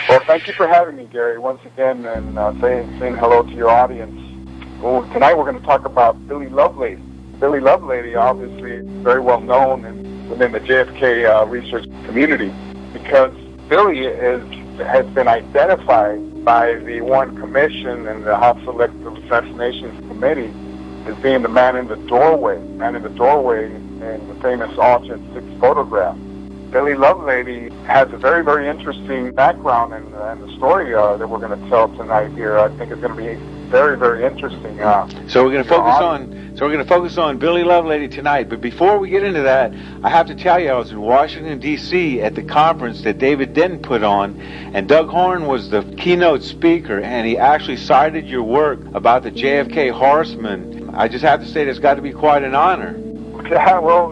Well, thank you for having me, Gary, once again, and saying hello to your audience. Well, tonight we're going to talk about Billy Lovelady. Billy Lovelady, obviously, very well known within the JFK research community, because Billy has been identified by the Warren Commission and the House Selective Assassinations Committee as being the man in the doorway in the famous Auction 6 photograph. Billy Lovelady has a very, very interesting background, and the story that we're going to tell tonight here, I think, is going to be very, very interesting. So we're going to focus on Billy Lovelady tonight. But before we get into that, I have to tell you, I was in Washington D.C. at the conference that David Denton put on, and Doug Horn was the keynote speaker, and he actually cited your work about the JFK horseman. I just have to say, it's got to be quite an honor. Yeah, well,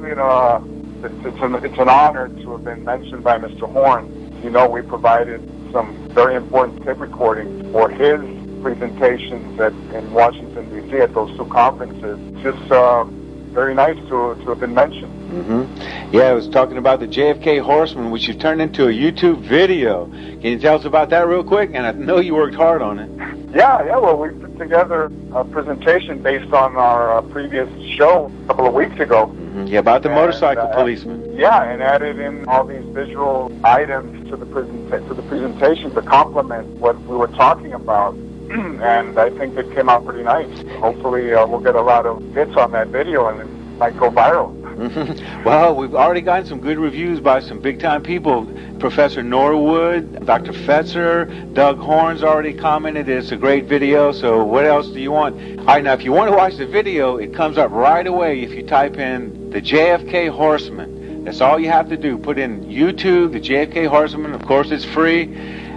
it's an honor to have been mentioned by Mr. Horn. We provided some very important tape recordings for his presentations in Washington, D.C. at those two conferences. Just very nice to have been mentioned. Mm-hmm. Yeah, I was talking about the JFK Horseman, which you turned into a YouTube video. Can you tell us about that real quick? And I know you worked hard on it. Yeah, well, we put together a presentation based on our previous show a couple of weeks ago. Mm-hmm. Yeah, about the motorcycle policeman. Yeah, and added in all these visual items to the presentation to complement what we were talking about. And I think it came out pretty nice. Hopefully we'll get a lot of hits on that video, and it might go viral. Well, we've already gotten some good reviews by some big-time people. Professor Norwood, Dr. Fetzer, Doug Horn's already commented it's a great video, so what else do you want? All right, now, if you want to watch the video, it comes up right away if you type in the JFK Horseman. That's all you have to do. Put in YouTube, the JFK Horseman. Of course, it's free.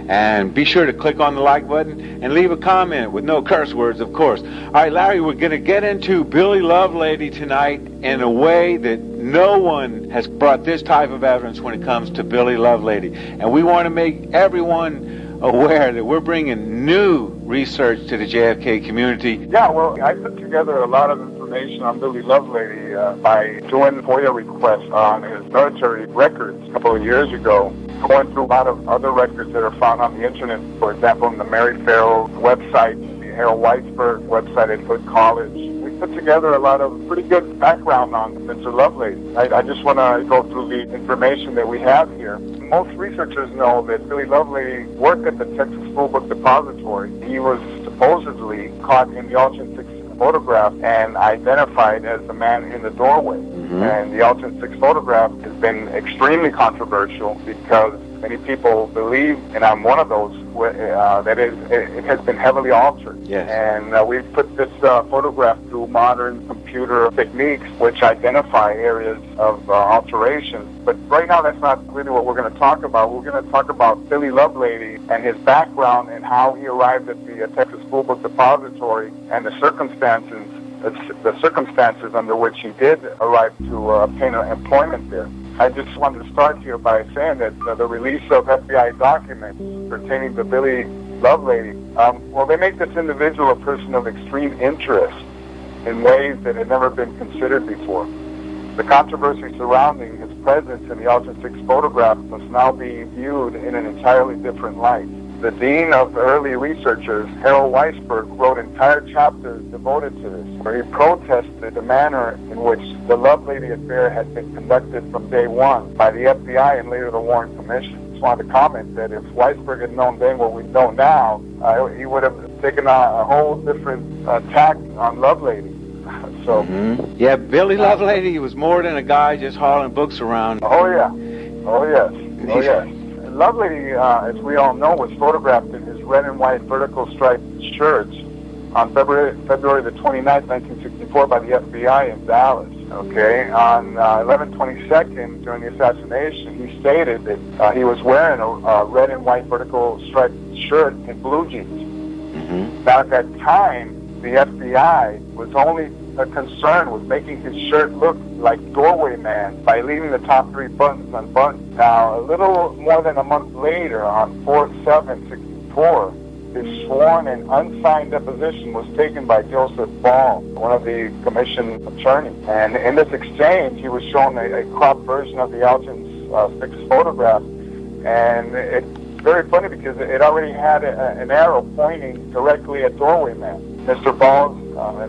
And be sure to click on the like button and leave a comment with no curse words, of course. All right, Larry, we're going to get into Billy Lovelady tonight in a way that no one has brought this type of evidence when it comes to Billy Lovelady. And we want to make everyone aware that we're bringing new research to the JFK community. Yeah, well, I put together a lot of information on Billy Lovelady by doing FOIA requests on his military records a couple of years ago, going through a lot of other records that are found on the internet, for example, on the Mary Farrell website, the Harold Weisberg website at Hood College. We put together a lot of pretty good background on Mr. Lovelady. I just want to go through the information that we have here. Most researchers know that Billy Lovelady worked at the Texas School Book Depository. He was supposedly caught in the Auction 6 photograph and identified as the man in the doorway. Mm-hmm. And the Auction 6 photograph has been extremely controversial because many people believe, and I'm one of those, that it has been heavily altered. Yes. And we've put this photograph through modern computer techniques which identify areas of alterations. But right now, that's not really what we're going to talk about. We're going to talk about Billy Lovelady and his background and how he arrived at the Texas School Book Depository and the circumstances under which he did arrive to obtain employment there. I just wanted to start here by saying that the release of FBI documents pertaining to Billy Lovelady, they make this individual a person of extreme interest in ways that had never been considered before. The controversy surrounding his presence in the Auction 6 photograph must now be viewed in an entirely different light. The dean of early researchers, Harold Weisberg, wrote entire chapters devoted to this, where he protested the manner in which the Lovelady affair had been conducted from day one by the FBI and later the Warren Commission. Just wanted to comment that if Weisberg had known then what we know now, he would have taken a whole different tack on Lovelady. So, yeah, Billy Lovelady was more than a guy just hauling books around. Oh yes. Lovelady, as we all know, was photographed in his red and white vertical striped shirt on February the 29th, 1964 by the FBI in Dallas. Okay, on 11/22, during the assassination, he stated that he was wearing a red and white vertical striped shirt and blue jeans. Mm-hmm. Now, at that time, the FBI was only concerned with making his shirt look like Doorway Man by leaving the top 3 buttons unbuttoned. Now, a little more than a month later, on 4/7/64, his sworn and unsigned deposition was taken by Joseph Ball, one of the commission attorneys. And in this exchange, he was shown a cropped version of the Auction 6 photograph, and it very funny because it already had an arrow pointing directly at Doorway Man. Mr. Ball's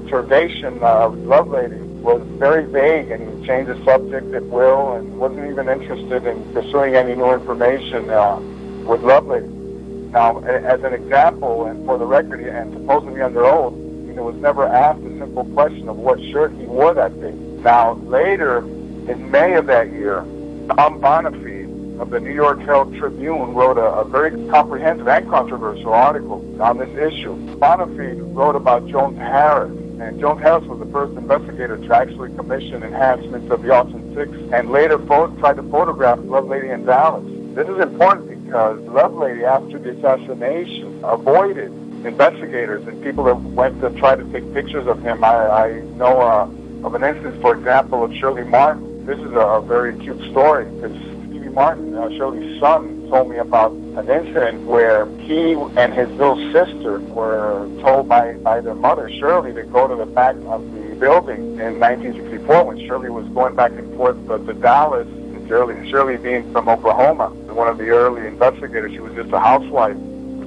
interrogation of Lovelady was very vague, and he changed the subject at will and wasn't even interested in pursuing any new information with Lovelady. Now, as an example, and for the record, and supposedly under oath, was never asked a simple question of what shirt he wore that day. Now, later, in May of that year, Tom Bonafide of the New York Herald Tribune wrote a very comprehensive and controversial article on this issue. Bonafide wrote about Jones Harris, and Jones Harris was the first investigator to actually commission enhancements of the Austin 6, and later tried to photograph Lovelady in Dallas. This is important because Lovelady, after the assassination, avoided investigators and people that went to try to take pictures of him. I know of an instance, for example, of Shirley Martin. This is a very cute story because Stevie Martin, Shirley's son, told me about an incident where he and his little sister were told by their mother, Shirley, to go to the back of the building in 1964 when Shirley was going back and forth to Dallas. Shirley being from Oklahoma, one of the early investigators, she was just a housewife,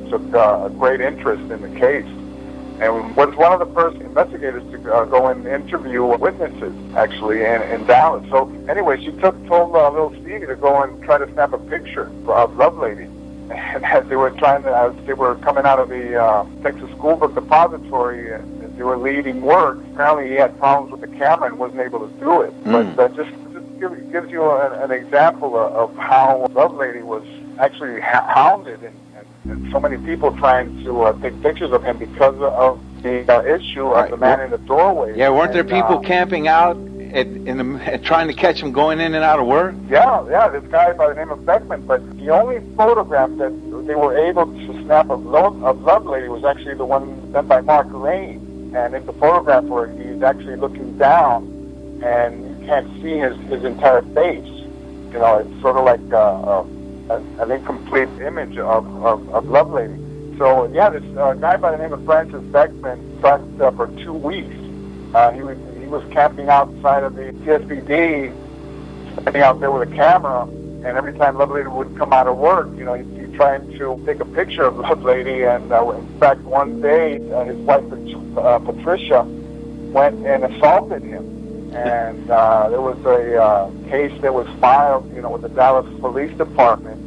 took a great interest in the case, and was one of the first investigators to go and interview witnesses, actually, in Dallas. So anyway, she told little Stevie to go and try to snap a picture of Lovelady. And as they were coming out of the Texas School Book Depository, and as they were leaving work, apparently he had problems with the camera and wasn't able to do it. But just gives you an example of how Lovelady was actually hounded and so many people trying to take pictures of him because of the issue of the man in the doorway. Yeah, weren't there people camping out trying to catch him going in and out of work? Yeah, this guy by the name of Beckman. But the only photograph that they were able to snap of Lovelady was actually the one done by Mark Lane. And in the photograph where he's actually looking down and you can't see his entire face. You know, it's sort of like an incomplete image of Lovelady. So, yeah, this guy by the name of Francis Beckman spent for 2 weeks. He was camping outside of the TSPD, standing out there with a camera, and every time Lovelady would come out of work, you know, he'd trying to take a picture of Lovelady. And in fact, one day, his wife, Patricia, went and assaulted him. And there was a case that was filed, you know, with the Dallas Police Department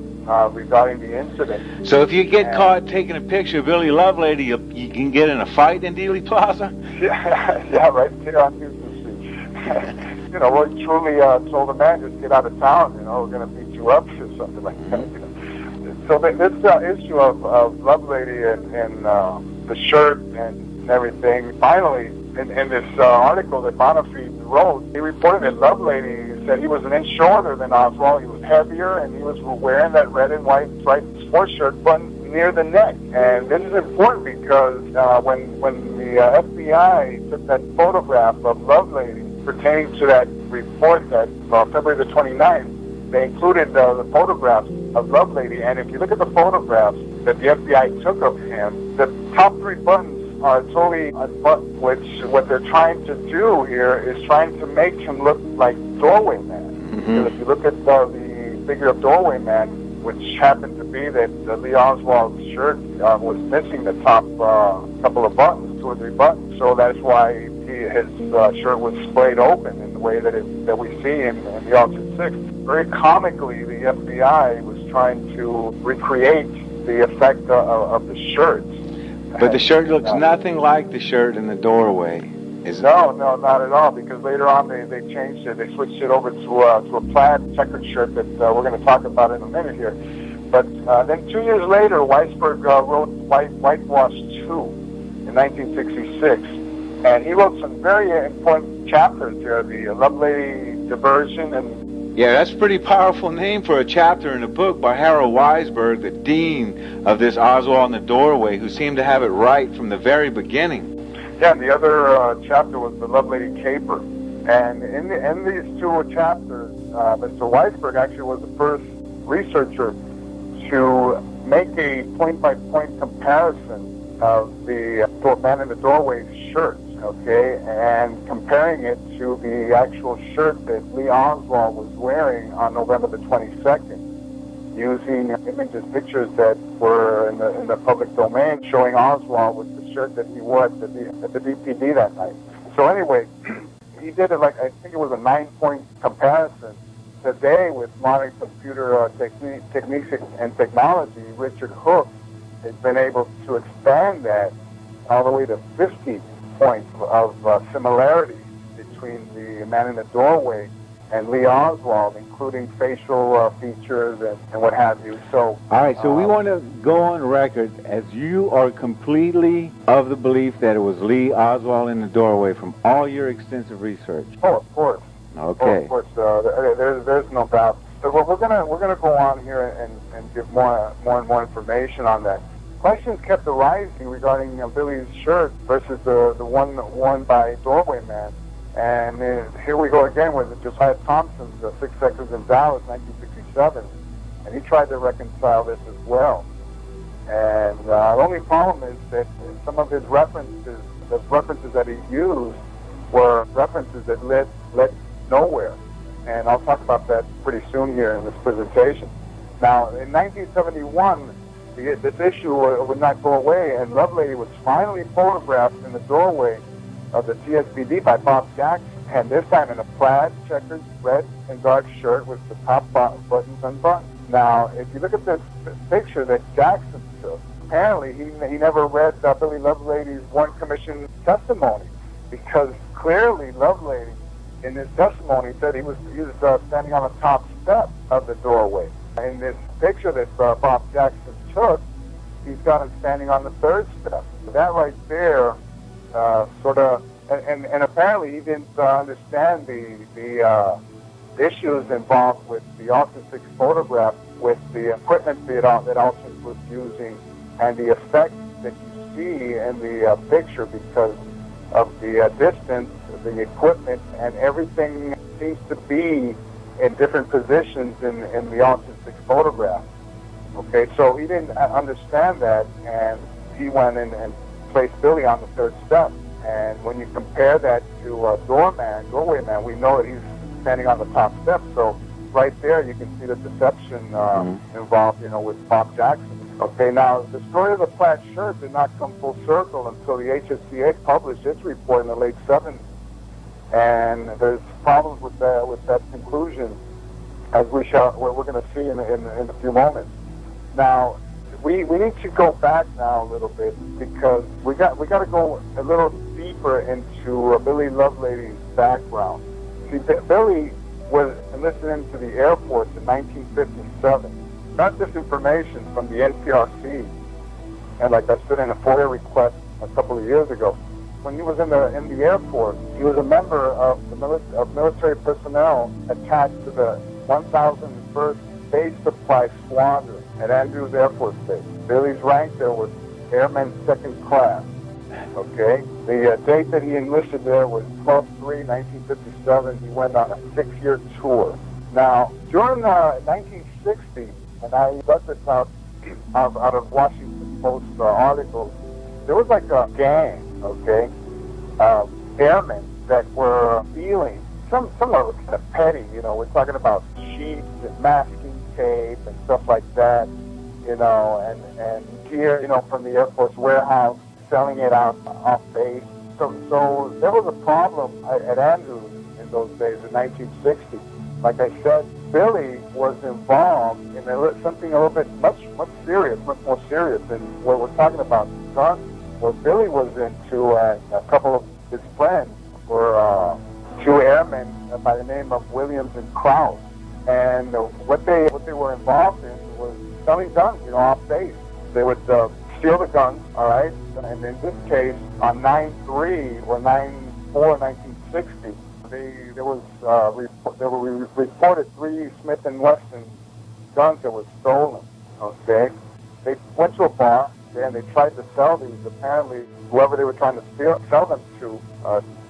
regarding the incident. So if you get caught taking a picture of Billy Lovelady, you can get in a fight in Dealey Plaza? Yeah, right there on Houston Street. You know, we truly told the man, just get out of town, you know, we're going to beat you up or something like that. You know? So this issue of Lovelady and the shirt and everything, finally, in this article that Bonafide wrote, he reported that Lovelady said he was an inch shorter than Oswald. He was heavier, and he was wearing that red and white striped sports shirt buttoned near the neck. And this is important because when the FBI took that photograph of Lovelady pertaining to that report that February the 29th, they included the photographs of Lovelady. And if you look at the photographs that the FBI took of him, the top three buttons are totally unbuttoned, which what they're trying to do here is trying to make him look like Doorway Man. Because if you look at the figure of Doorway Man, which happened to be that Lee Oswald's shirt was missing the top couple of buttons, 2 or 3 buttons, so that's why his shirt was splayed open in the way that we see in the Austin 6. Very comically, the FBI was trying to recreate the effect of the shirt. But the shirt looks nothing like the shirt in the doorway, is it? No, not at all, because later on they changed it. They switched it over to a plaid checkered shirt that we're going to talk about in a minute here. But then 2 years later, Weisberg wrote Whitewash 2 in 1966. And he wrote some very important chapters here, the Lovelady diversion and... Yeah, that's a pretty powerful name for a chapter in a book by Harold Weisberg, the dean of this Oswald in the Doorway, who seemed to have it right from the very beginning. Yeah, and the other chapter was the Lovelady Caper. And in these 2 chapters, Mr. Weisberg actually was the first researcher to make a point-by-point comparison of the man in the doorway shirt. Okay, and comparing it to the actual shirt that Lee Oswald was wearing on November the 22nd. using images, pictures that were in the public domain, showing Oswald with the shirt that he wore at the DPD that night. So anyway, he did it like, I think it was a 9-point comparison. Today, with modern computer techniques and technology, Richard Hooke has been able to expand that all the way to 50 points of similarity between the man in the doorway and Lee Oswald, including facial features and what have you. So, all right, so we want to go on record as you are completely of the belief that it was Lee Oswald in the doorway from all your extensive research. Oh, of course. Okay. Oh, of course. There's no doubt. So we're gonna go on here and give more and more information on that. Questions kept arising regarding Billy's shirt versus the one worn by Doorway Man. And here we go again with Josiah Thompson's 6 Seconds in Dallas, 1967. And he tried to reconcile this as well. And the only problem is that some of his references, the references that he used, were references that led nowhere. And I'll talk about that pretty soon here in this presentation. Now, in 1971, this issue would not go away, and Lovelady was finally photographed in the doorway of the TSBD by Bob Jackson, and this time in a plaid, checkered, red and dark shirt with the top buttons unbuttoned. Now, if you look at this picture that Jackson took, apparently he never read Billy Lovelady's Warren Commission testimony, because clearly Lovelady, in his testimony, said he was standing on the top step of the doorway. In this picture that Bob Jackson took, he's got him standing on the third step. So that right there, sort of, and apparently he didn't understand the issues involved with the Austin 6 photograph, with the equipment that Austin was using, and the effect that you see in the picture because of the distance, the equipment, and everything seems to be in different positions in the Austin 6 photograph. Okay, so he didn't understand that, and he went in and placed Billy on the third step. And when you compare that to Doorway Man, we know that he's standing on the top step. So right there, you can see the deception involved, with Bob Jackson. Okay, now the story of the plaid shirt did not come full circle until the HSCA published its report in the late 70s. And there's problems with that conclusion, as we're going to see in a few moments. Now, we need to go back now a little bit, because we got to go a little deeper into Billy Lovelady's background. See, Billy was enlisted into the Air Force in 1957. Got this information from the NPRC, and like I said in a FOIA request a couple of years ago. When he was in the Air Force, he was a member of military personnel attached to the 1001st Base Supply Squadron at Andrews Air Force Base. Billy's rank there was Airman Second Class. Okay, the date that he enlisted there was 12/3/1957. He went on a 6-year tour. Now, during 1960, and I got this out of Washington Post articles, there was like a gang, okay, airmen that were stealing. Some of it was kind of petty, we're talking about sheets and masking tape and stuff like that, and gear, from the Air Force warehouse, selling it out off base. So there was a problem at Andrews in those days, in 1960. Like I said, Billy was involved in something a little bit much more serious than what we're talking about. Well, Billy was into, a couple of his friends were 2 airmen by the name of Williams and Krause. And what they were involved in was selling guns, off base. They would steal the guns, all right? And in this case, on 9/3 or 9/4/1960, there were reported 3 Smith & Wesson guns that were stolen, okay? They went to a bar, and they tried to sell these. Apparently, whoever they were trying to sell them to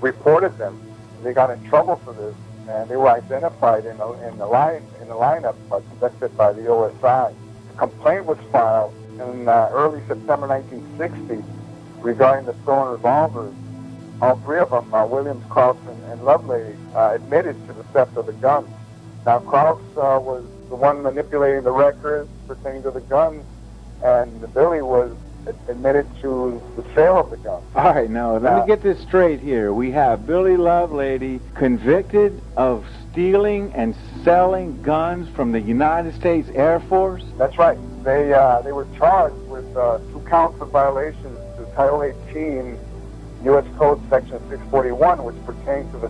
reported them. They got in trouble for this, and they were identified in the lineup conducted by the OSI. A complaint was filed in early September 1960 regarding the stolen revolvers. All 3 of them, Williams, Carlson, and Lovelady, admitted to the theft of the guns. Now, Krause was the one manipulating the records pertaining to the guns, and Billy was admitted to the sale of the guns. All right, now, let me get this straight here. We have Billy Lovelady convicted of stealing and selling guns from the United States Air Force? That's right. They were charged with 2 counts of violations to Title 18 U.S. Code Section 641, which pertains to the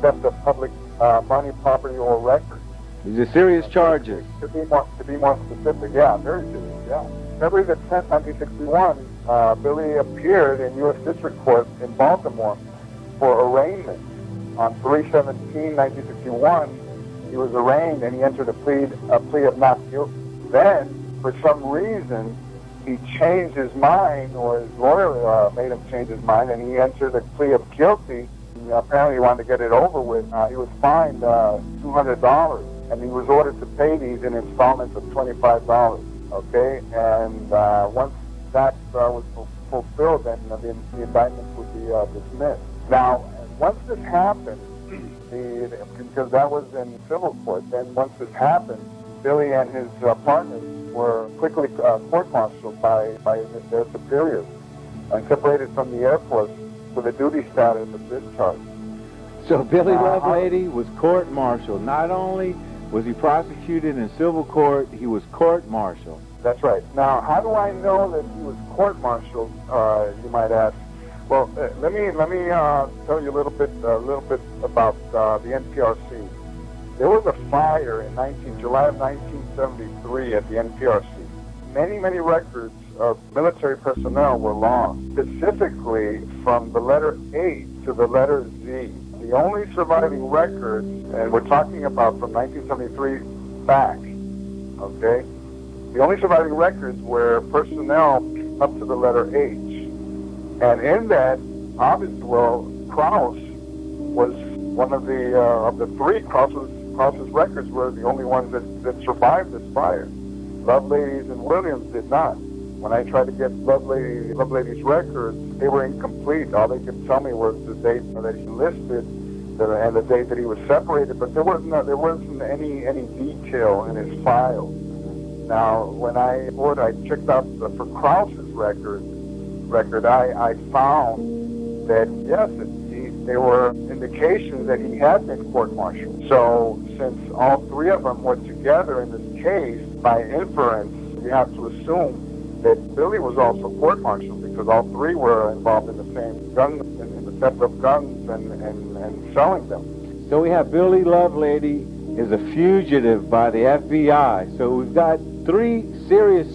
theft of public money, property, or records. These are serious charges. To be more specific, yeah, very serious, yeah. February the 10th, 1961, Billy appeared in U.S. District Court in Baltimore for arraignment. On 3/17/1961, he was arraigned and he entered a plea of not guilty. Then, for some reason, he changed his mind, or his lawyer made him change his mind, and he entered a plea of guilty. Apparently, he wanted to get it over with. He was fined $200, and he was ordered to pay these in installments of $25. Okay, and once that was fulfilled, then the indictments would be dismissed. Now, once this happened, because that was in civil court, then once this happened, Billy and his partners were quickly court-martialed by their superiors and separated from the Air Force with a duty status of discharge. So Billy Lovelady was court-martialed. Not only was he prosecuted in civil court, he was court-martialed. That's right. Now, how do I know that he was court-martialed, you might ask? Well, let me tell you a little bit about the NPRC. There was a fire in July of 1973 at the NPRC. Many records of military personnel were lost, specifically from the letter A to the letter Z. The only surviving records, and we're talking about from 1973 back, okay? The only surviving records were personnel up to the letter H. And in that, obviously, Krause was one of the 3. Krause's records were the only ones that survived this fire. Lovelady's and Williams did not. When I tried to get Lovelady's records, they were incomplete. All they could tell me was the date that he listed and the date that he was separated, but there wasn't any detail in his file. Now, when I checked out for Krause's record, I found that yes, there were indications that he had been court-martialed. So, since all 3 of them were together in this case, by inference, you have to assume that Billy was also court-martialed because all 3 were involved in the same gun, in the theft of guns and selling them. So we have Billy Lovelady is a fugitive by the FBI. So we've got 3 serious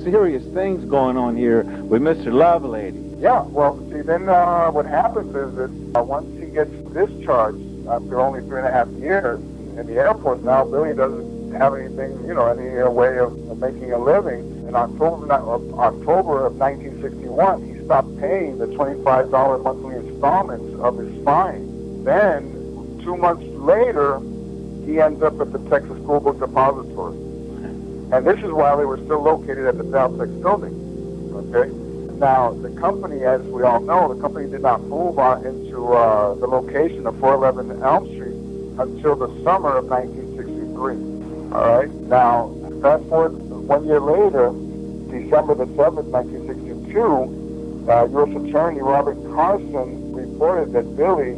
things going on here with Mr. Lovelady. Yeah, well, see, then what happens is that once he gets discharged after only 3.5 years in the Air Force, now Billy doesn't have anything, any way of making a living. In October of 1961, he stopped paying the $25 monthly installments of his fine. Then, 2 months later, he ends up at the Texas School Book Depository. And this is while they were still located at the Daltex building. Okay? Now, the company, as we all know, the company did not move on into the location of 411 Elm Street until the summer of 1963. All right? Now, fast forward 1 year later, December the 7th, 1962, U.S. Attorney Robert Carson reported that Billy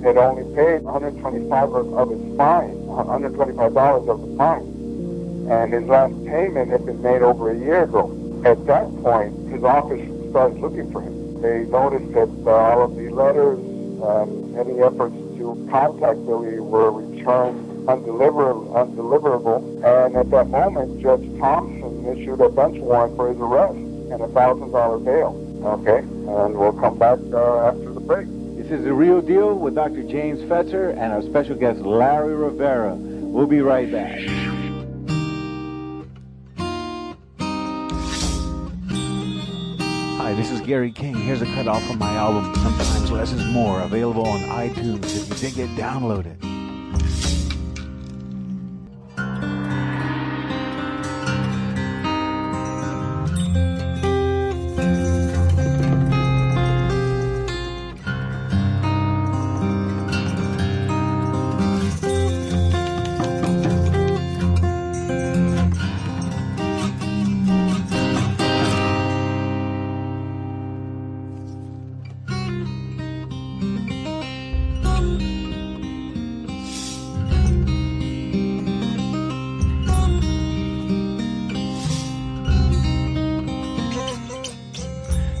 had only paid $125 of his fine, $125 of the fine. And his last payment had been made over a year ago. At that point, his office started looking for him. They noticed that all of the letters and any efforts to contact Billy were returned undeliverable. And at that moment, Judge Thompson issued a bench warrant for his arrest and a $1,000 bail. Okay? And we'll come back after the break. This is The Real Deal with Dr. James Fetzer and our special guest, Larry Rivera. We'll be right back. Hi, this is Gary King. Here's a cutoff from my album, Sometimes Less is More, available on iTunes. If you dig it, download it.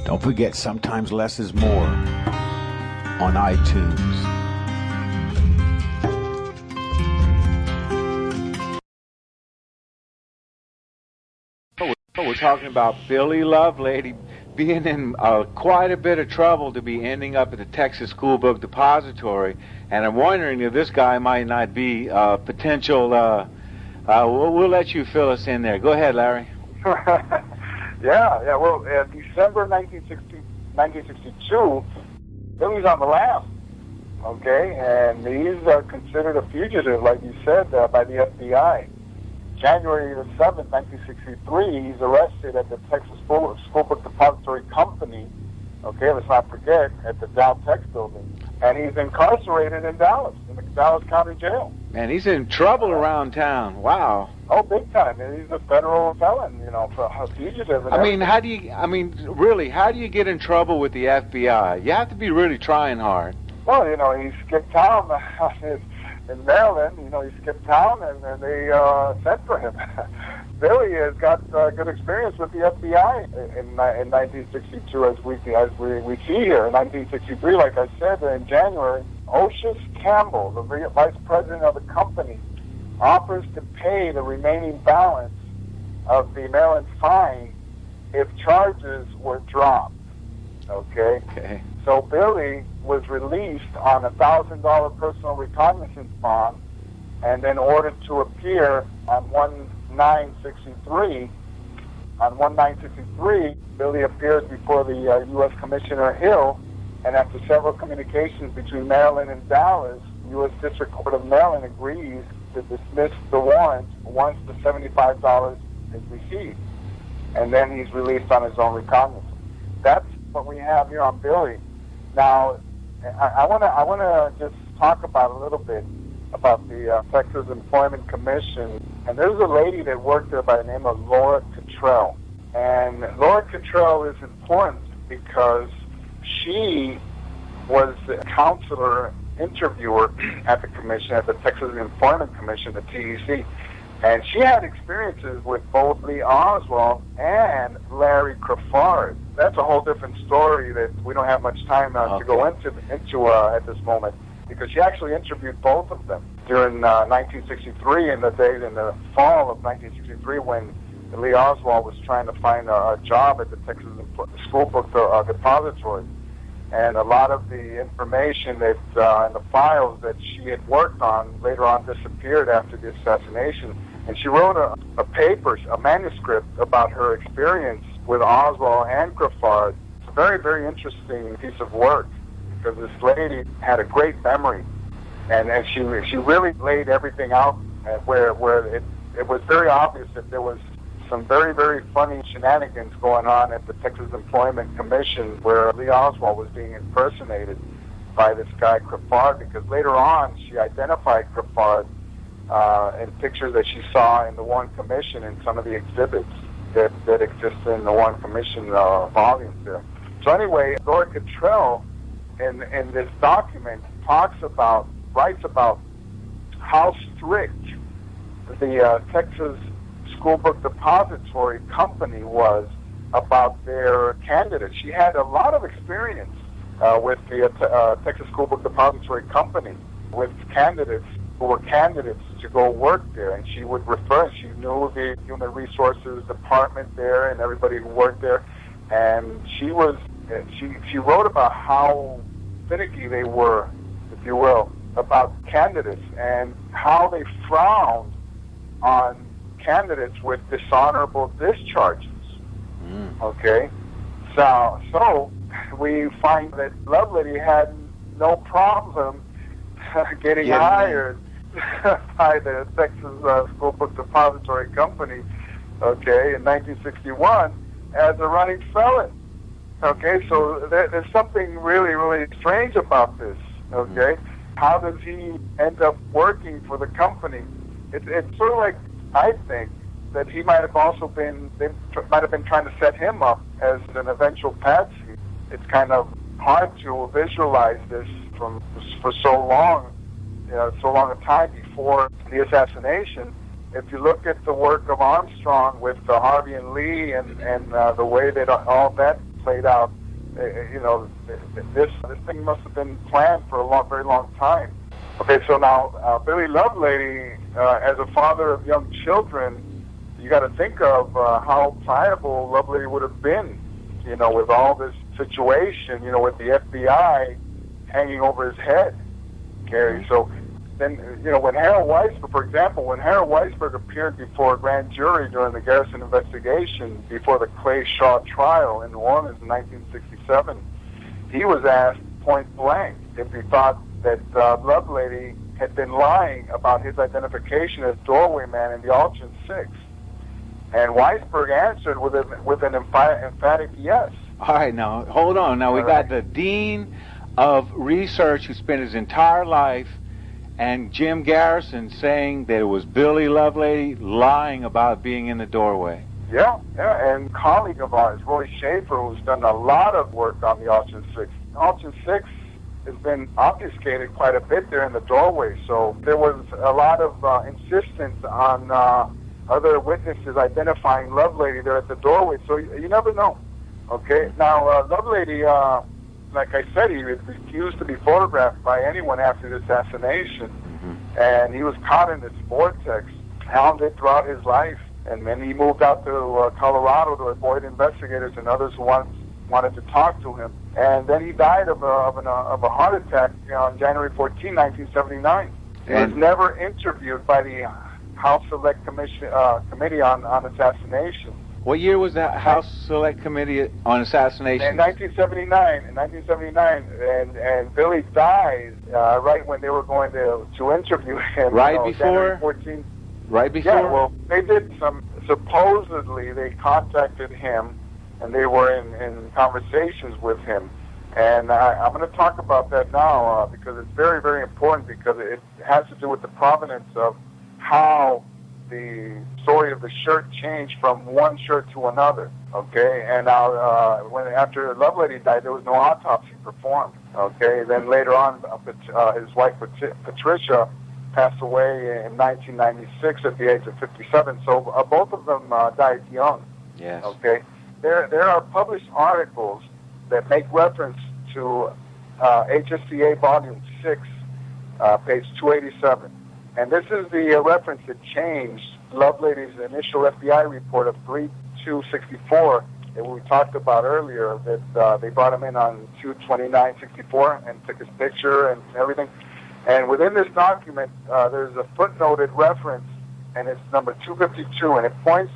Don't forget, sometimes less is more on iTunes. We're talking about Billy Lovelady being in quite a bit of trouble to be ending up at the Texas School Book Depository, and I'm wondering if this guy might not be potential. We'll let you fill us in there. Go ahead, Larry. Yeah. Well, December 1962, Billy's on the lam. Okay, and he's considered a fugitive, like you said, by the FBI. January the 7th, 1963, he's arrested at the Texas School Book Depository Company, okay, let's not forget, at the Dow Tech building. And he's incarcerated in Dallas, in the Dallas County Jail. Man, he's in trouble around town. Wow. Oh, big time. And he's a federal felon, for a fugitive. And how do you get in trouble with the FBI? You have to be really trying hard. Well, he skipped town in Maryland. He skipped town, and they sent for him. Billy has got good experience with the FBI in 1962, as we see here. In 1963, like I said, in January, Oshus Campbell, the vice president of the company, offers to pay the remaining balance of the Maryland fine if charges were dropped. Okay. So Billy was released on a $1,000 personal recognizance bond, and then ordered to appear on 1963. On 1963, Billy appears before the U.S. Commissioner Hill, and after several communications between Maryland and Dallas, the U.S. District Court of Maryland agrees to dismiss the warrant once the $75 is received, and then he's released on his own recognizance. That's what we have here on Billy. Now, I want to just talk about a little bit about the Texas Employment Commission. And there's a lady that worked there by the name of Laura Cottrell. And Laura Cottrell is important because she was the counselor interviewer at the commission, at the Texas Employment Commission, the TEC. And she had experiences with both Lee Oswald and Larry Crawford. That's a whole different story that we don't have much time to go into at this moment, because she actually interviewed both of them during 1963, in the fall of 1963, when Lee Oswald was trying to find a job at the Texas School Book Depository. And a lot of the information that in the files that she had worked on later on disappeared after the assassination. And she wrote a manuscript about her experience with Oswald and Crawford. It's a very, very interesting piece of work, because this lady had a great memory, and she really laid everything out where it was very obvious that there was some very, very funny shenanigans going on at the Texas Employment Commission, where Lee Oswald was being impersonated by this guy Crawford, because later on she identified Crawford in pictures that she saw in the Warren Commission and some of the exhibits that exist in the Warren Commission volumes there. So anyway, Laura Cottrell in this document writes about how strict the Texas School Book Depository Company was about their candidates. She had a lot of experience with the Texas School Book Depository Company, with candidates who were candidates to go work there, and she would refer. She knew the Human Resources Department there and everybody who worked there, and she wrote about how finicky they were, if you will, about candidates, and how they frowned on candidates with dishonorable discharges. Okay, so we find that Lovelady had no problem getting hired by the Texas School Book Depository Company, okay, in 1961 as a running felon. Okay, so there's something really, really strange about this. Okay, how does he end up working for the company? It's sort of like, I think that he might have also been, they might have been trying to set him up as an eventual patsy. It's kind of hard to visualize this for so long a time before the assassination. If you look at the work of Armstrong with Harvey and Lee and the way that all that played out. This thing must have been planned for a very long time. Okay, so now Billy Lovelady, as a father of young children, you got to think of how pliable Lovelady would have been, with all this situation, with the FBI hanging over his head. Okay, so then, when Harold Weisberg, for example, when Harold Weisberg appeared before a grand jury during the Garrison investigation before the Clay Shaw trial in New Orleans in 1967, he was asked point blank if he thought that Lovelady had been lying about his identification as doorway man in the Auction 6. And Weisberg answered with an emphatic yes. All right, now, hold on. Now, we got the Dean of Research who spent his entire life and Jim Garrison saying that it was Billy Lovelady lying about being in the doorway. Yeah, and colleague of ours, Roy Schaefer, who's done a lot of work on the Auction 6. Auction 6 has been obfuscated quite a bit there in the doorway, so there was a lot of insistence on other witnesses identifying Lovelady there at the doorway, so you never know. Okay, now Lovelady, like I said, he refused to be photographed by anyone after the assassination, and he was caught in this vortex, hounded throughout his life, and then he moved out to Colorado to avoid investigators and others who wanted to talk to him. And then he died of a heart attack on January 14, 1979. He was never interviewed by the House Select Committee on Assassination. What year was that House Select Committee on Assassination? In 1979. And Billy died right when they were going to interview him. Right before? January 14. Right before? Yeah, well, they did supposedly they contacted him, and they were in conversations with him. And I'm going to talk about that now because it's very, very important, because it has to do with the provenance of how the story of the shirt changed from one shirt to another. Okay, and now after Lovelady died, there was no autopsy performed. Okay, then later on, his wife Patricia passed away in 1996 at the age of 57. So both of them died young. Yes. Okay. There are published articles that make reference to HSCA Volume 6, page 287. And this is the reference that changed Lovelady's initial FBI report of 3/2/64 that we talked about earlier, that they brought him in on 2/29/64 and took his picture and everything. And within this document, there's a footnoted reference, and it's number 252, and it points,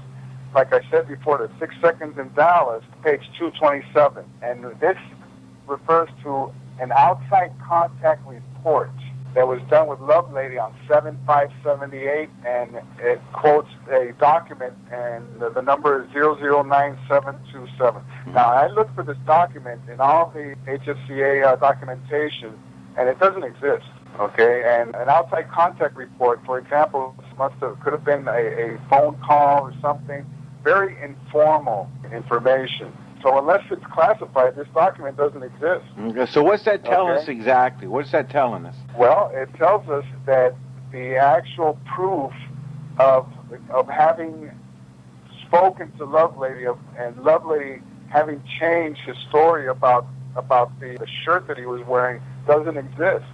like I said before, to 6 Seconds in Dallas, page 227. And this refers to an outside contact report that was done with Lovelady on 7/5/78, and it quotes a document, and the number is 009727. Now, I looked for this document in all the HSCA documentation, and it doesn't exist. Okay, and an outside contact report, for example, could have been a phone call or something, very informal information. So unless it's classified, this document doesn't exist. Okay, so what's that telling us exactly? What's that telling us? Well, it tells us that the actual proof of having spoken to Lovelady and Lovelady having changed his story about the shirt that he was wearing doesn't exist.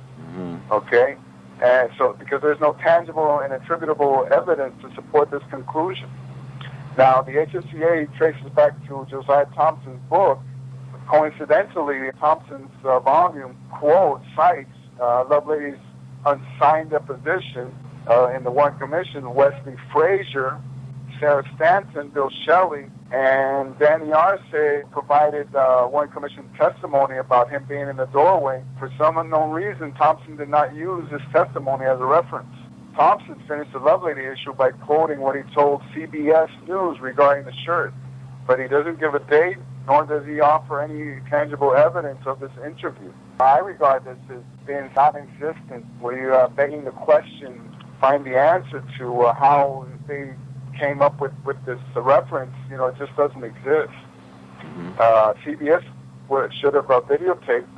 Okay? And so, because there's no tangible and attributable evidence to support this conclusion. Now, the HSCA traces back to Josiah Thompson's book. Coincidentally, Thompson's volume cites Lovelady's unsigned deposition in the Warren Commission. Wesley Frazier, Sarah Stanton, Bill Shelley, and Danny Arce provided Warren Commission testimony about him being in the doorway. For some unknown reason, Thompson did not use this testimony as a reference. Thompson finished the Lovelady issue by quoting what he told CBS News regarding the shirt, but he doesn't give a date, nor does he offer any tangible evidence of this interview. I regard this as being non-existent, where you're begging the question, find the answer to how they came up with this reference. It just doesn't exist. CBS should have videotaped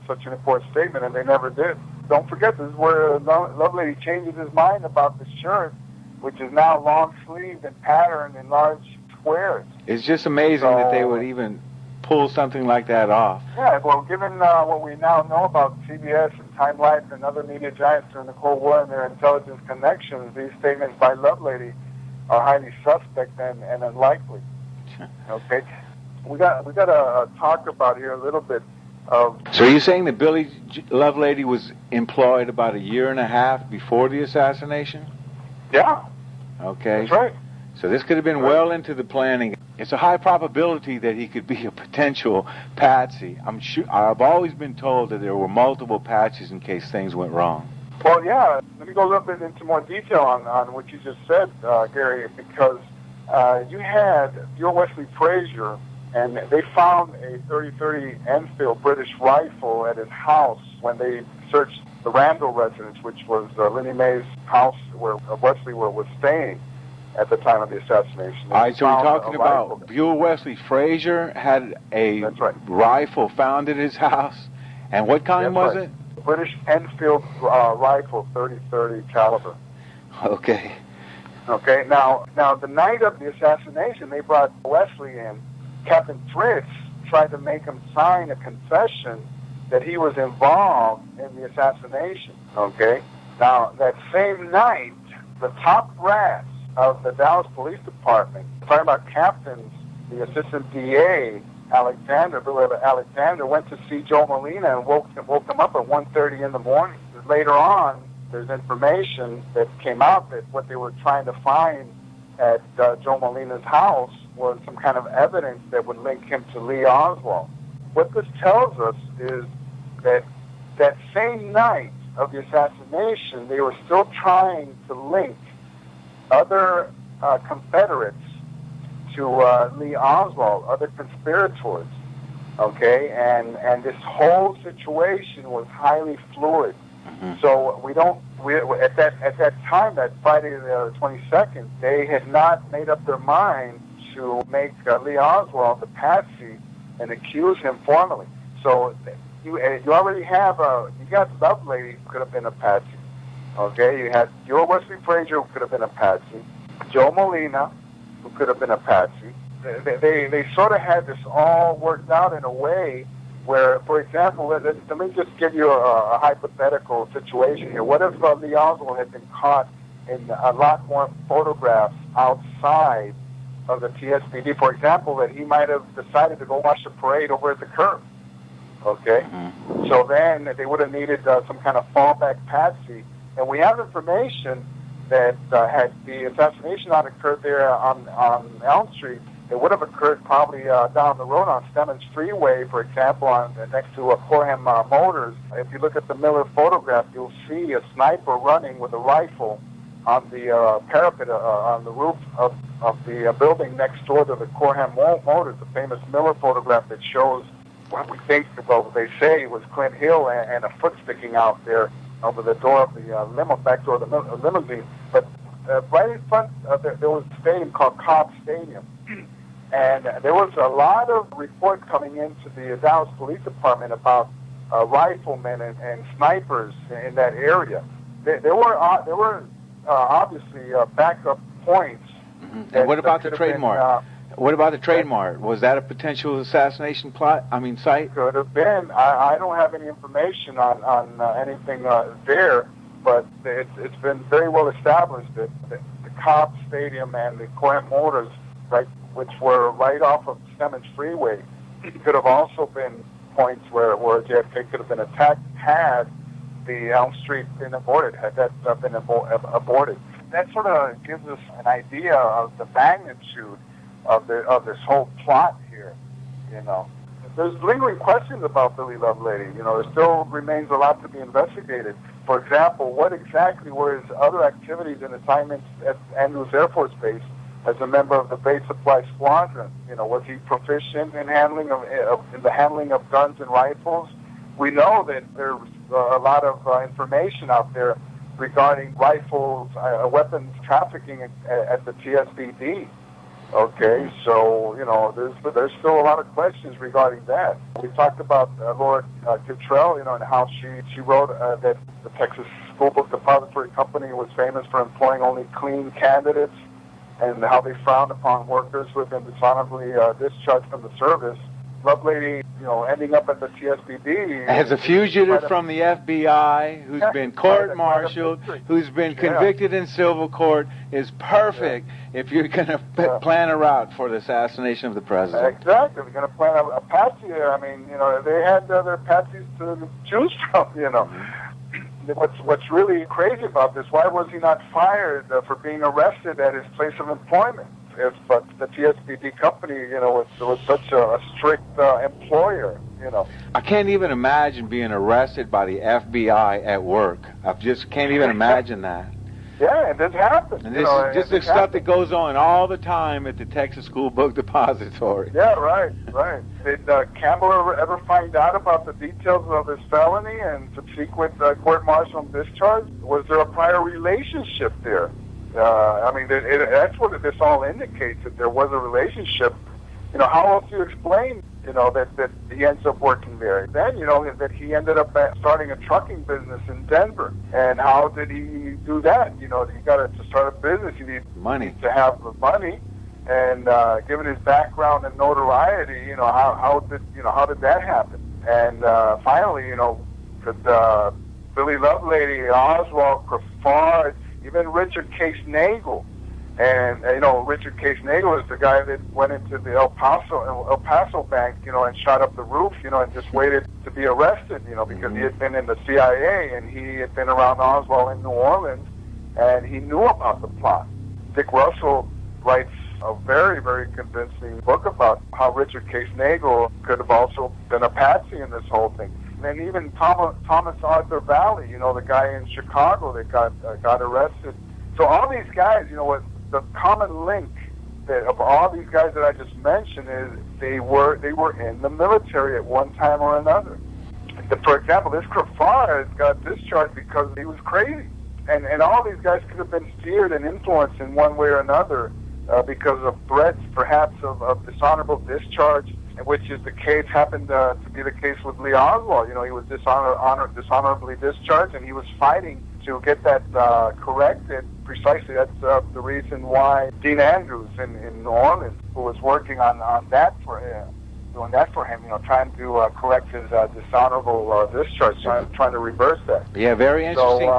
such an important statement, and they never did. Don't forget, this is where Lovelady changes his mind about the shirt, which is now long-sleeved and patterned in large squares. It's just amazing that they would even pull something like that off. Yeah, well, given what we now know about CBS and Time Life and other media giants during the Cold War and their intelligence connections, these statements by Lovelady are highly suspect and unlikely. Okay, we got to talk about here a little bit of. So are you saying that Billy Lovelady was employed about a year and a half before the assassination? Yeah. Okay. That's right. So this could have been well into the planning. It's a high probability that he could be a potential patsy. I've always been told that there were multiple patsies in case things went wrong. Well, yeah. Let me go a little bit into more detail on what you just said, Gary, because you had your Wesley Frazier, and they found a .30-30 Enfield British rifle at his house when they searched the Randall residence, which was Linnie Mae's house where Wesley was staying at the time of the assassination. All right, so we're talking about Buell Wesley Frazier had a rifle found at his house, and what kind was it? British Enfield rifle, .30-30 caliber. Okay. Okay. Now, the night of the assassination, they brought Wesley in. Captain Fritz tried to make him sign a confession that he was involved in the assassination. Okay. Now, that same night, the top brass of the Dallas Police Department, talking about captains, the assistant DA, Billy Alexander, went to see Joe Molina and woke him up at 1:30 in the morning. Later on, there's information that came out that what they were trying to find at Joe Molina's house was some kind of evidence that would link him to Lee Oswald. What this tells us is that same night of the assassination, they were still trying to link other Confederates to Lee Oswald, other conspirators, okay? And this whole situation was highly fluid. Mm-hmm. So at that time, that Friday the 22nd, they had not made up their mind to make Lee Oswald the patsy and accuse him formally. So you already have you got Lovelady who could have been a patsy. Okay, you had your Wesley Frazier who could have been a patsy, Joe Molina who could have been a patsy. They sort of had this all worked out in a way where, for example, let me just give you a hypothetical situation here. What if Lee Oswald had been caught in a lot more photographs outside of the TSPD? For example, that he might have decided to go watch the parade over at the curb. Okay? Mm-hmm. So then they would have needed some kind of fallback patsy. And we have information that had the assassination not occurred there on Elm Street, it would have occurred probably down the road on Stemmons Freeway, for example, next to Corham Motors. If you look at the Miller photograph, you'll see a sniper running with a rifle on the parapet on the roof of the building next door to the Corham Motors, the famous Miller photograph that shows what we think, well, they say was Clint Hill and a foot sticking out there over the door of the back door of the limousine. But right in front, there was a stadium called Cobb Stadium. And there was a lot of reports coming into the Dallas Police Department about riflemen and snipers in that area. There were obviously backup points. Mm-hmm. And what about the trademark? What about the trademark? Was that a potential assassination site? Could have been. I don't have any information on anything there, but it's been very well established that the Cobb Stadium and the Corham Motors, right, which were right off of Stemmons Freeway, could have also been points where JFK could have been attacked had the Elm Street been aborted, had that been aborted. That sort of gives us an idea of the magnitude of this whole plot here, you know. There's lingering questions about Billy Lovelady. You know, there still remains a lot to be investigated. For example, what exactly were his other activities and assignments at Andrews Air Force Base as a member of the Base Supply Squadron? You know, was he proficient in the handling of guns and rifles? We know that there's a lot of information out there regarding rifles, weapons trafficking at the TSPD. Okay, so, you know, there's still a lot of questions regarding that. We talked about Aurora Cottrell, you know, and how she wrote that the Texas School Book Depository Company was famous for employing only clean candidates, and how they frowned upon workers who had been dishonorably discharged from the service. Lovelady, ending up at the TSPD. As a fugitive from the FBI, who's been court-martialed, who's been convicted in civil court, is perfect if you're going to plan a route for the assassination of the president. Exactly. We're going to plan a patsy there. I mean, they had their patsies to choose from, What's really crazy about this, why was he not fired for being arrested at his place of employment? If the TSPD company, was such a strict employer, I can't even imagine being arrested by the FBI at work. I just can't even imagine that. Yeah, and this happens. And this is just the stuff that goes on all the time at the Texas School Book Depository. Yeah, right. Did Campbell ever find out about the details of his felony and subsequent court-martial and discharge? Was there a prior relationship there? That's what this all indicates, that there was a relationship. How else do you explain, that he ends up working there? Then, that he ended up starting a trucking business in Denver. And how did he do that? You got to start a business, you need money to have the money. And given his background and notoriety, how did that happen? And finally, could Billy Lovelady, Oswald, Crawford, even Richard Case Nagel. And, Richard Case Nagel is the guy that went into the El Paso bank, and shot up the roof, and just waited to be arrested, because he had been in the CIA and he had been around Oswald in New Orleans and he knew about the plot. Dick Russell writes a very, very convincing book about how Richard Case Nagel could have also been a patsy in this whole thing. And even Thomas Arthur Valley, the guy in Chicago that got arrested. So all these guys, what the common link of all these guys that I just mentioned is they were in the military at one time or another. For example, this Crawford got discharged because he was crazy, and all these guys could have been steered and influenced in one way or another because of threats, perhaps of dishonorable discharge, which is the case, happened to be the case with Lee Oswald. He was dishonorably discharged, and he was fighting to get that corrected. Precisely, that's the reason why Dean Andrews in New Orleans, who was working on that for him, doing that for him, trying to correct his dishonorable discharge, trying to reverse that. Yeah, very interesting.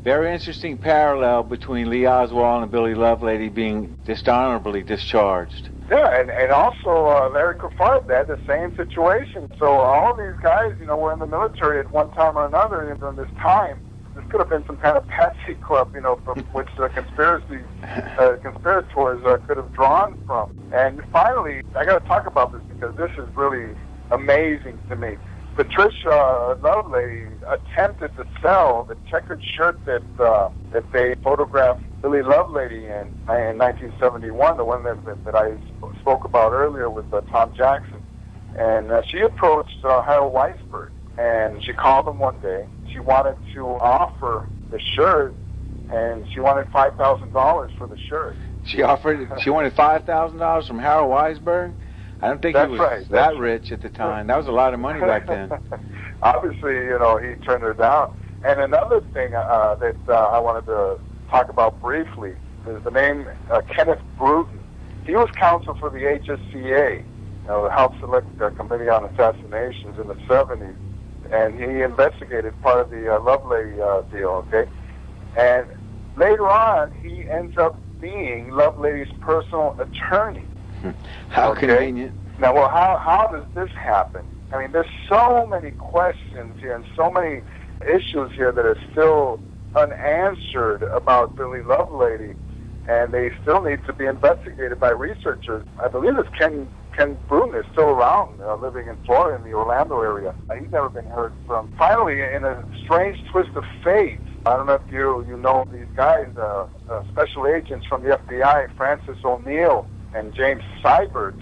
Very interesting parallel between Lee Oswald and Billy Lovelady being dishonorably discharged. Yeah, and also Larry Crawford had the same situation. So all these guys, were in the military at one time or another during this time. This could have been some kind of patsy club, from which the conspirators could have drawn from. And finally, I got to talk about this because this is really amazing to me. Patricia Lovelady attempted to sell the checkered shirt that they photographed Billy Lovelady in 1971, the one that I spoke about earlier with Tom Jackson. And she approached Harold Weisberg, and she called him one day. She wanted to offer the shirt, and she wanted $5,000 for the shirt. She wanted $5,000 from Harold Weisberg? I don't think he was that rich at the time. That was a lot of money back then. Obviously, he turned her down. And another thing that I wanted to talk about briefly is the name Kenneth Brooten. He was counsel for the HSCA, the House Select Committee on Assassinations in the 70s, and he investigated part of the Lovelady deal, okay? And later on, he ends up being Lovelady's personal attorney. How convenient. Now, well, how does this happen? I mean, there's so many questions here and so many issues here that are still unanswered about Billy Lovelady, and they still need to be investigated by researchers. I believe this Ken Brooten is still around, living in Florida, in the Orlando area. He's never been heard from. Finally, in a strange twist of fate, I don't know if you know these guys, special agents from the FBI, Francis O'Neill and James Seibert,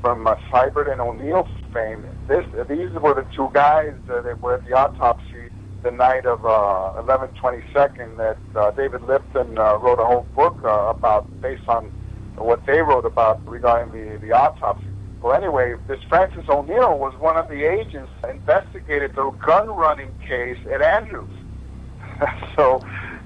from Seibert and O'Neill fame. These were the two guys that were at the autopsy the night of 11/22 that David Lipton wrote a whole book about, based on what they wrote about regarding the autopsy. Well, anyway, this Francis O'Neill was one of the agents that investigated the gun running case at Andrews. So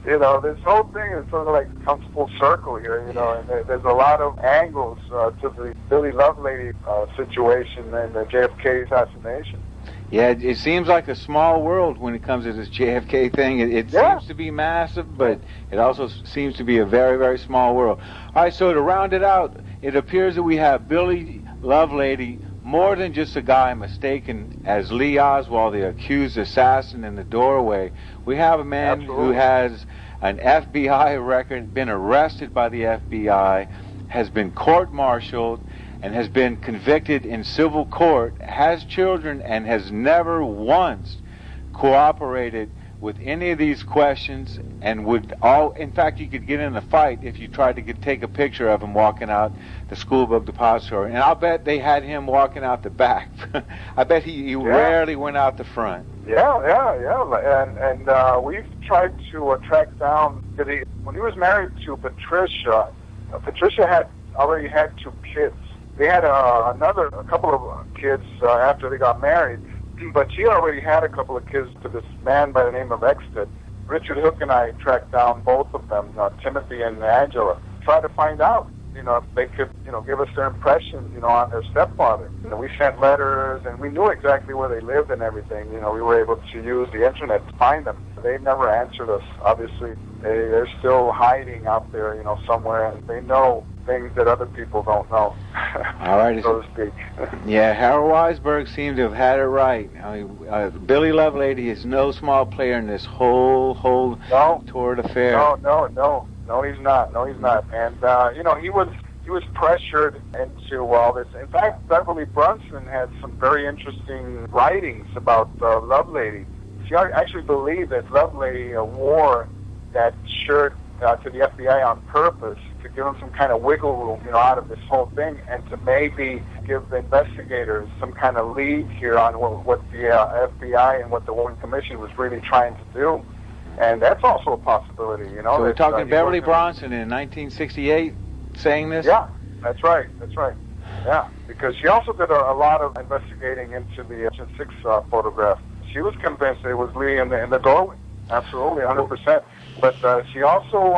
This whole thing is sort of like comes full circle here, and there's a lot of angles to the Billy Lovelady situation and the JFK assassination. Yeah, it seems like a small world when it comes to this JFK thing. It seems to be massive, but it also seems to be a very, very small world. All right, so to round it out, it appears that we have Billy Lovelady, more than just a guy mistaken as Lee Oswald, the accused assassin in the doorway. We have a man who has an FBI record, been arrested by the FBI, has been court-martialed, and has been convicted in civil court, has children, and has never once cooperated with any of these questions, and in fact, you could get in a fight if you tried to take a picture of him walking out the school book depository. And I'll bet they had him walking out the back. I bet he rarely went out the front. And we've tried to track down, when he was married to Patricia, Patricia already had 2 kids. They had a couple of kids after they got married, but she already had a couple of kids to this man by the name of Exted. Richard Hook and I tracked down both of them, Timothy and Angela, tried to find out, if they could, give us their impressions, on their stepfather. We sent letters, and we knew exactly where they lived and everything. We were able to use the internet to find them. They never answered us. Obviously, they're still hiding out there, somewhere, and they know things that other people don't know. All right, so to speak. Yeah, Harold Weisberg seemed to have had it right. Billy Lovelady is no small player in this whole toward affair. No, he's not. And he was pressured into all this. In fact, Beverly Brunson had some very interesting writings about Lovelady. She actually believed that Lovelady wore that shirt to the FBI on purpose to give them some kind of wiggle room, out of this whole thing, and to maybe give the investigators some kind of lead here on what the FBI and what the Warren Commission was really trying to do. And that's also a possibility, So we're talking Beverly Bronson in 1968 saying this? Yeah, that's right. Yeah, because she also did a lot of investigating into the H6 photograph. She was convinced it was Lee in the doorway. Absolutely, 100%. But she also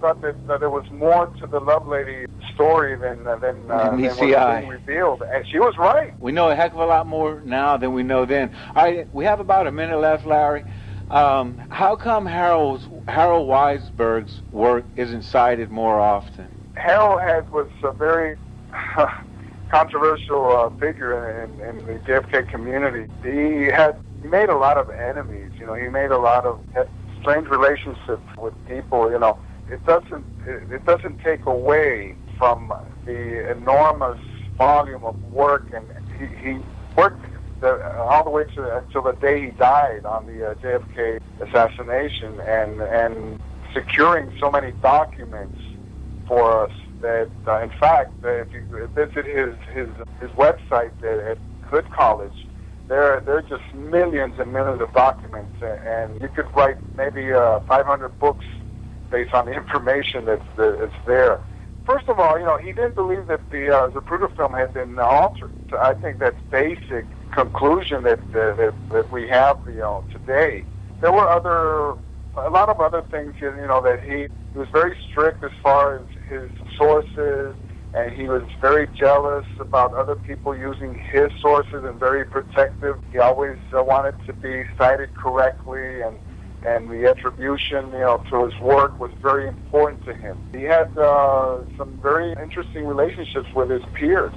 thought that there was more to the Lovelady story than was being revealed. And she was right. We know a heck of a lot more now than we know then. All right, we have about a minute left, Larry. How come Harold Weisberg's work isn't cited more often? Harold was a very controversial figure in the JFK community. He made a lot of enemies. He made a lot of strange relationships with people. It doesn't take away from the enormous volume of work, and he worked all the way until the day he died on the JFK assassination, and securing so many documents for us that, in fact, if you visit his website at Hood College, there are just millions and millions of documents, and you could write maybe 500 books based on the information that's there. First of all, he didn't believe that the Zapruder film had been altered. I think that's basic conclusion that we have, today. There were a lot of other things, that he was very strict as far as his sources, and he was very jealous about other people using his sources and very protective. He always wanted to be cited correctly, and the attribution, to his work was very important to him. He had some very interesting relationships with his peers.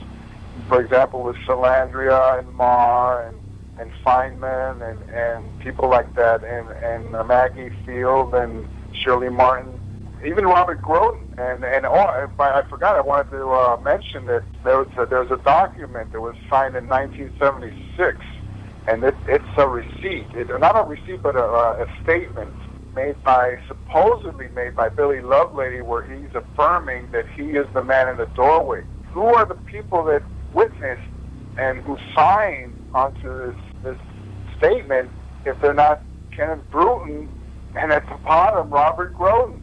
For example, with Salandria and Marr and Feynman and people like that, and Maggie Field and Shirley Martin, even Robert Groden. And I forgot, I wanted to mention that there was a document that was signed in 1976, and it's a receipt. Not a receipt, but a statement supposedly made by Billy Lovelady, where he's affirming that he is the man in the doorway. Who are the people that witnessed and who signed onto this statement if they're not Kenneth Brooten and at the bottom Robert Groden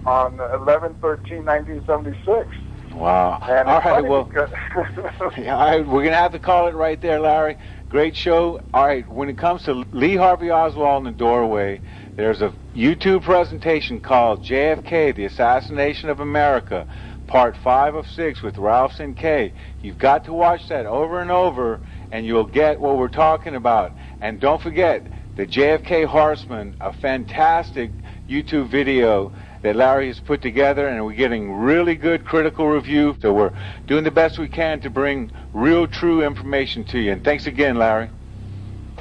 on 11/13/1976? Wow. And all right, well, all right, we're going to have to call it right there, Larry. Great show. All right, when it comes to Lee Harvey Oswald in the doorway, there's a YouTube presentation called JFK, The Assassination of America, Part 5 of 6 with Ralph Sinkay. You've got to watch that over and over, and you'll get what we're talking about. And don't forget, the JFK Horseman, a fantastic YouTube video that Larry has put together, and we're getting really good critical review. So we're doing the best we can to bring real, true information to you. And thanks again, Larry.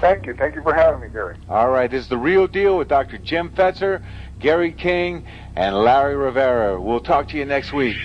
Thank you. Thank you for having me, Gary. All right, this is The Real Deal with Dr. Jim Fetzer, Gary King, and Larry Rivera. We'll talk to you next week.